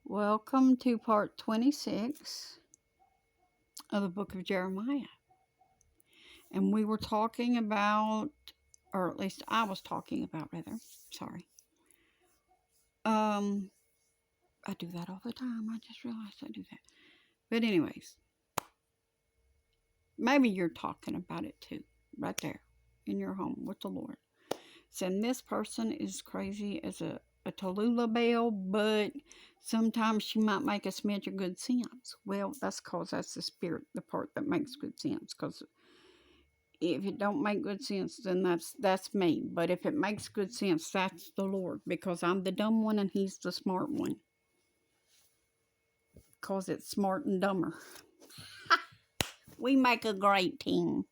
Welcome to part 26 of the book of Jeremiah. And we were talking about, or at least I was talking about, rather. Sorry. I do that all the time. I just realized I do that. But, anyways, maybe you're talking about it too, right there in your home with the Lord. Saying this person is crazy as a Tallulah bell, but sometimes she might make a smidge of good sense. Well, that's because that's the spirit, the part that makes good sense. Because if it don't make good sense, then that's me. But if it makes good sense, that's the Lord. Because I'm the dumb one and He's the smart one. Because it's smart and dumber. We make a great team.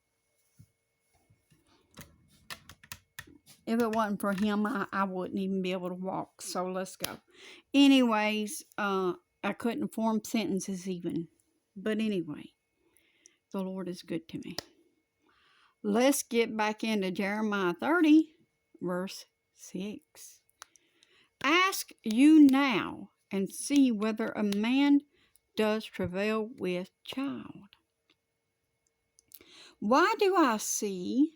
If it wasn't for Him, I wouldn't even be able to walk. So let's go. Anyways, I couldn't form sentences even. But anyway, the Lord is good to me. Let's get back into Jeremiah 30, verse 6. Ask you now and see whether a man does travail with child. Why do I see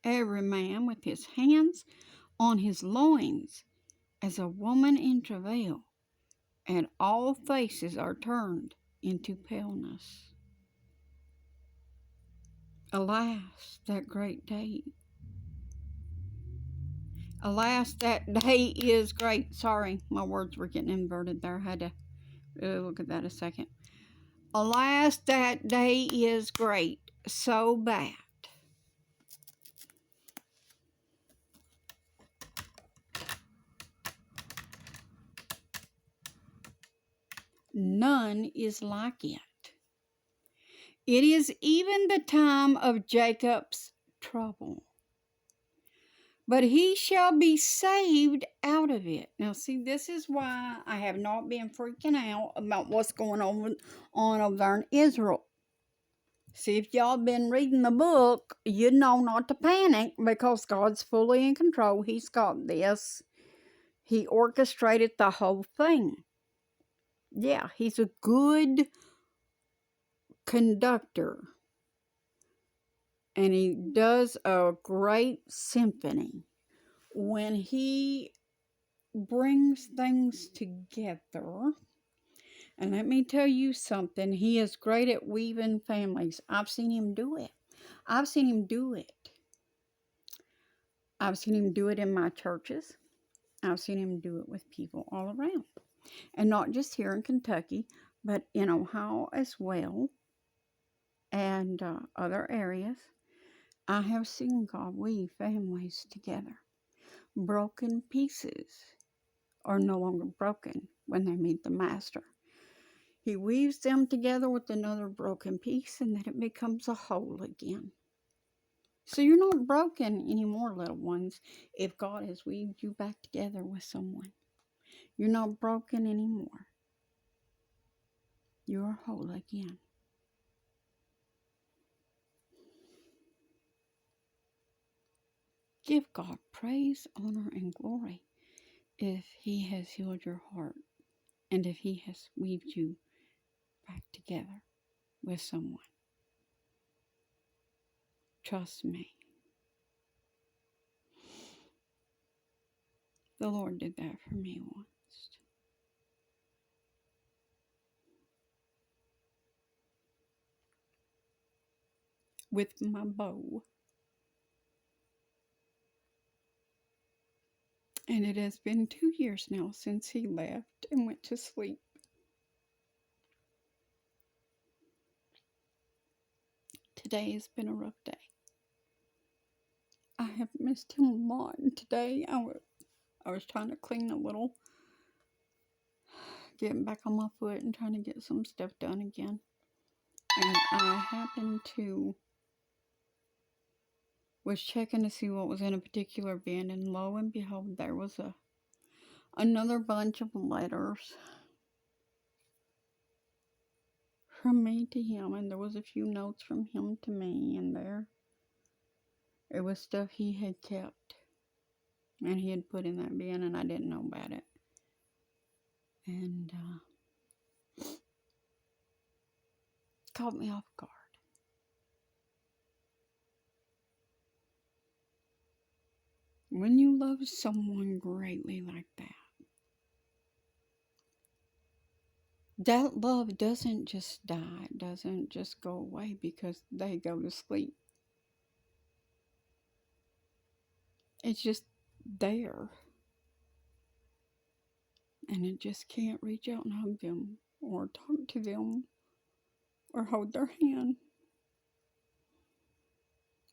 every man with his hands on his loins as a woman in travail, and all faces are turned into paleness? Alas, that great day. Alas, that day is great. Sorry, my words were getting inverted there. I had to look at that a second. Alas, that day is great, so bad. None is like it. It is even the time of Jacob's trouble, but he shall be saved out of it. Now, see, this is why I have not been freaking out about what's going on over there in Israel. See, if y'all been reading the book, you know not to panic because God's fully in control. He's got this. He orchestrated the whole thing. Yeah, He's a good conductor. And He does a great symphony when He brings things together. And let me tell you something, He is great at weaving families. I've seen Him do it. I've seen Him do it. I've seen Him do it in my churches. I've seen Him do it with people all around. And not just here in Kentucky, but in Ohio as well, and other areas. I have seen God weave families together. Broken pieces are no longer broken when they meet the Master. He weaves them together with another broken piece, and then it becomes a whole again. So you're not broken anymore, little ones, if God has weaved you back together with someone. You're not broken anymore. You're whole again. Give God praise, honor, and glory if He has healed your heart and if He has weaved you back together with someone. Trust me. The Lord did that for me once. With my bow. And it has been 2 years now since he left and went to sleep. Today has been a rough day. I have missed him a lot. And today I was trying to clean a little, getting back on my foot and trying to get some stuff done again. And I happened to was checking to see what was in a particular bin, and lo and behold, there was another bunch of letters from me to him, and there was a few notes from him to me in there. It was stuff he had kept, and he had put in that bin, and I didn't know about it. And caught me off guard. When you love someone greatly like that love doesn't just die, doesn't just go away because they go to sleep. It's just there. And it just can't reach out and hug them or talk to them or hold their hand.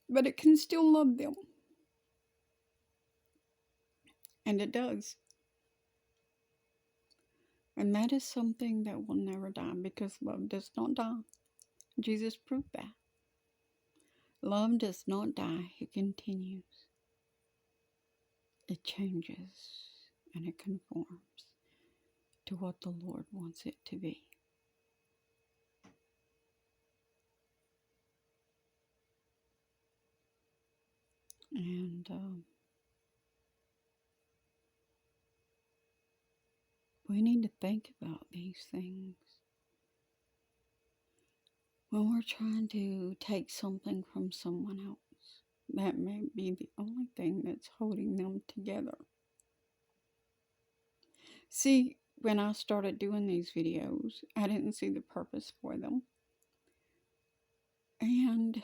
But it can still love them. And it does. And that is something that will never die because love does not die. Jesus proved that. Love does not die, it continues. It changes and it conforms to what the Lord wants it to be. And we need to think about these things when we're trying to take something from someone else. That may be the only thing that's holding them together. See, when I started doing these videos, I didn't see the purpose for them. And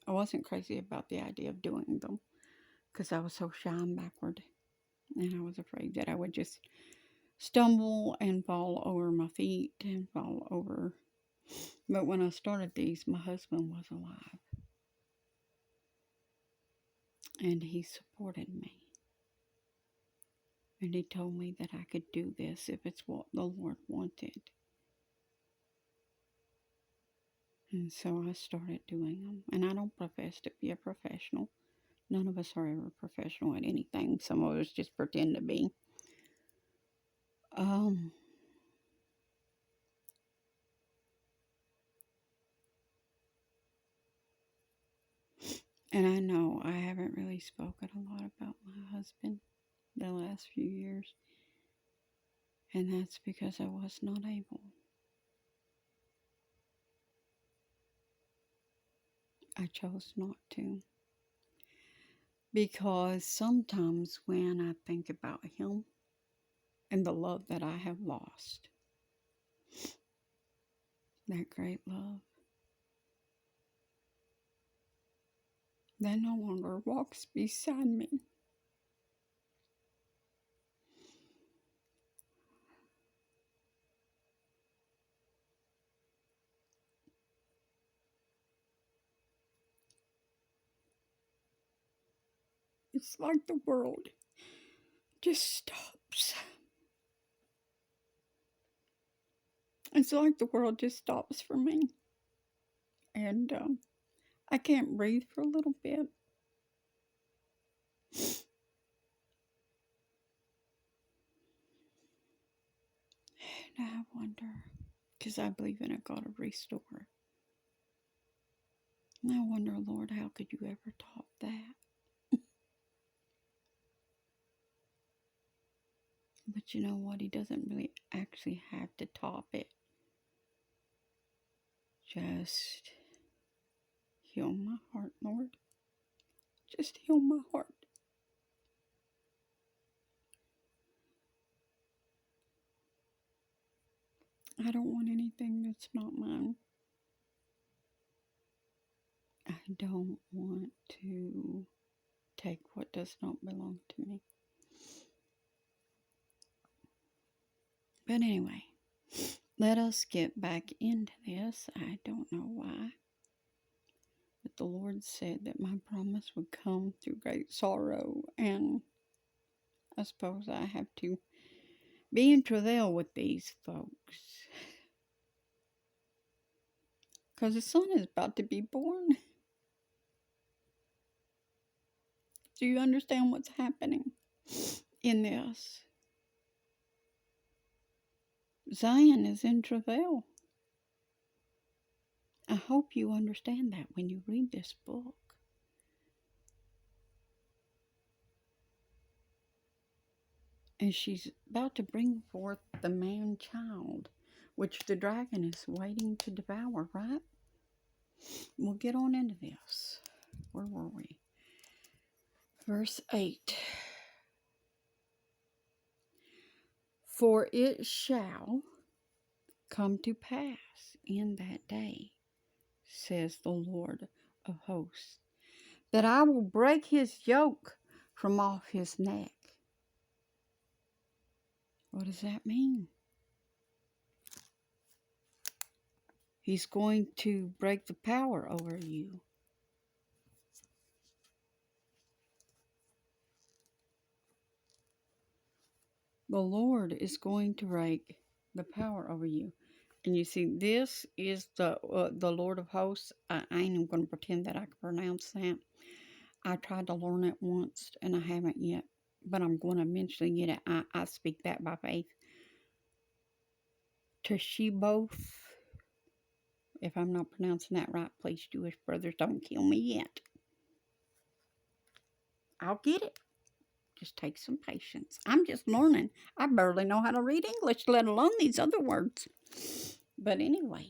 I wasn't crazy about the idea of doing them because I was so shy and backward. And I was afraid that I would just stumble and fall over my feet and fall over. But when I started these, my husband was alive. And he supported me. And he told me that I could do this if it's what the Lord wanted. And so I started doing them. And I don't profess to be a professional. None of us are ever professional at anything. Some of us just pretend to be. And I know I haven't really spoken a lot about my husband the last few years. And that's because I was not able. I chose not to. Because sometimes when I think about him and the love that I have lost, that great love, that no longer walks beside me. It's like the world just stops. It's like the world just stops for me. And I can't breathe for a little bit. And I wonder, because I believe in a God of restore. And I wonder, Lord, how could you ever top that? But you know what? He doesn't really actually have to top it. Just heal my heart, Lord. Just heal my heart. I don't want anything that's not mine. I don't want to take what does not belong to me. But anyway, let us get back into this. I don't know why. But the Lord said that my promise would come through great sorrow. And I suppose I have to be in travail with these folks. Because the son is about to be born. Do you understand what's happening in this? Zion is in travail. I hope you understand that when you read this book. And she's about to bring forth the man child, which the dragon is waiting to devour, right? We'll get on into this. Where were we? Verse 8. For it shall come to pass in that day, says the Lord of hosts, that I will break his yoke from off his neck. What does that mean? He's going to break the power over you. The Lord is going to break the power over you. And you see, this is the Lord of hosts. I ain't even going to pretend that I can pronounce that. I tried to learn it once, and I haven't yet. But I'm going to eventually get it. I speak that by faith. Tesheboth. If I'm not pronouncing that right, please, Jewish brothers, don't kill me yet. I'll get it. Just take some patience. I'm just learning. I barely know how to read English, let alone these other words. But anyway,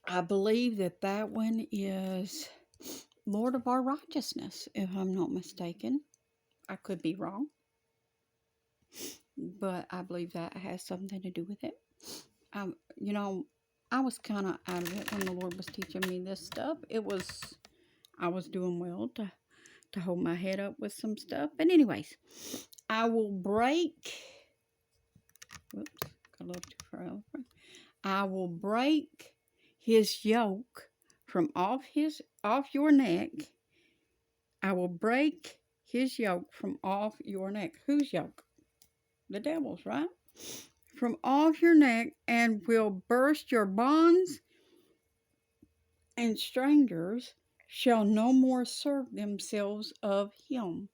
I believe that that one is Lord of our righteousness, if I'm not mistaken. I could be wrong, but I believe that has something to do with it. You know, I was kind of out of it when the Lord was teaching me this stuff. I was doing well to hold my head up with some stuff. But anyways, I will break. Whoops, got a little too far over. I will break his yoke from off your neck. I will break his yoke from off your neck. Whose yoke? The devil's, right? From off your neck, and will burst your bonds, and strangers shall no more serve themselves of him.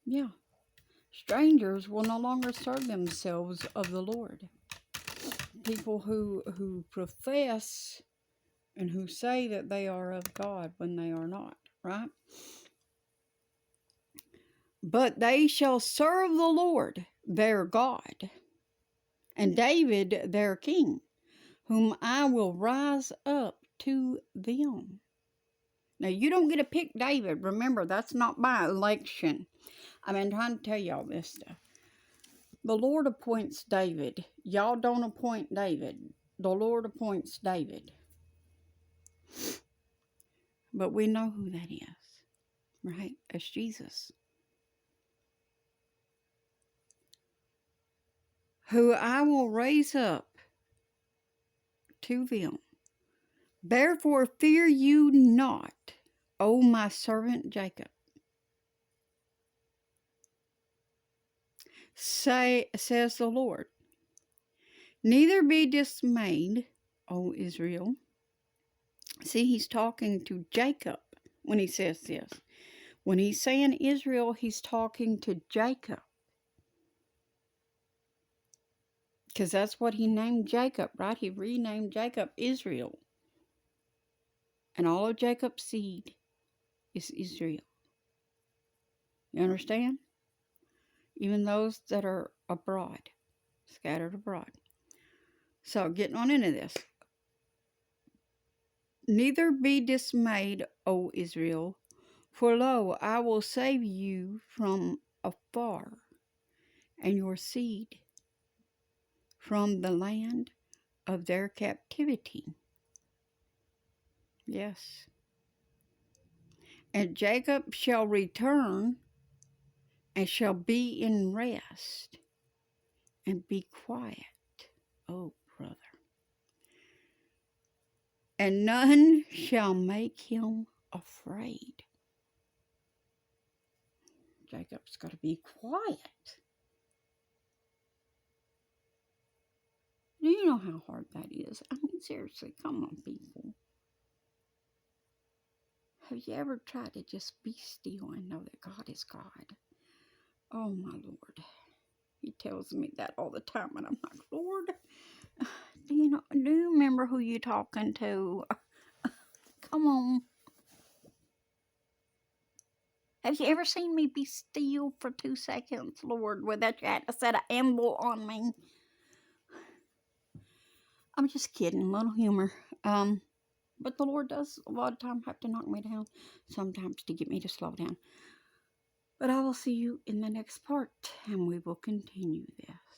Yeah. Strangers will no longer serve themselves of the Lord. People who profess and who say that they are of God when they are not, right? But they shall serve the Lord their God, and David their king, whom I will rise up to them. Now, you don't get to pick David. Remember, that's not by election. I've been trying to tell y'all this stuff. The Lord appoints David. Y'all don't appoint David. The Lord appoints David. But we know who that is, right? It's Jesus. Who I will raise up to them. Therefore fear you not, O my servant Jacob. Says the Lord. Neither be dismayed, O Israel. See, he's talking to Jacob when he says this. When he's saying Israel, he's talking to Jacob. Because that's what he named Jacob, right? He renamed Jacob Israel. And all of Jacob's seed is Israel. You understand? Even those that are abroad, scattered abroad. So, getting on into this. Neither be dismayed, O Israel, for lo, I will save you from afar, and your seed from the land of their captivity. Yes. And Jacob shall return, and shall be in rest, and be quiet. Oh, brother. And none shall make him afraid. Jacob's got to be quiet. Do you know how hard that is? I mean, seriously, come on, people. Have you ever tried to just be still and know that God is God? Oh, my Lord. He tells me that all the time, and I'm like, Lord, do you remember who you're talking to? Come on. Have you ever seen me be still for 2 seconds, Lord, without you had to set an anvil on me? I'm just kidding, a little humor. But the Lord does a lot of times have to knock me down, sometimes to get me to slow down. But I will see you in the next part, and we will continue this.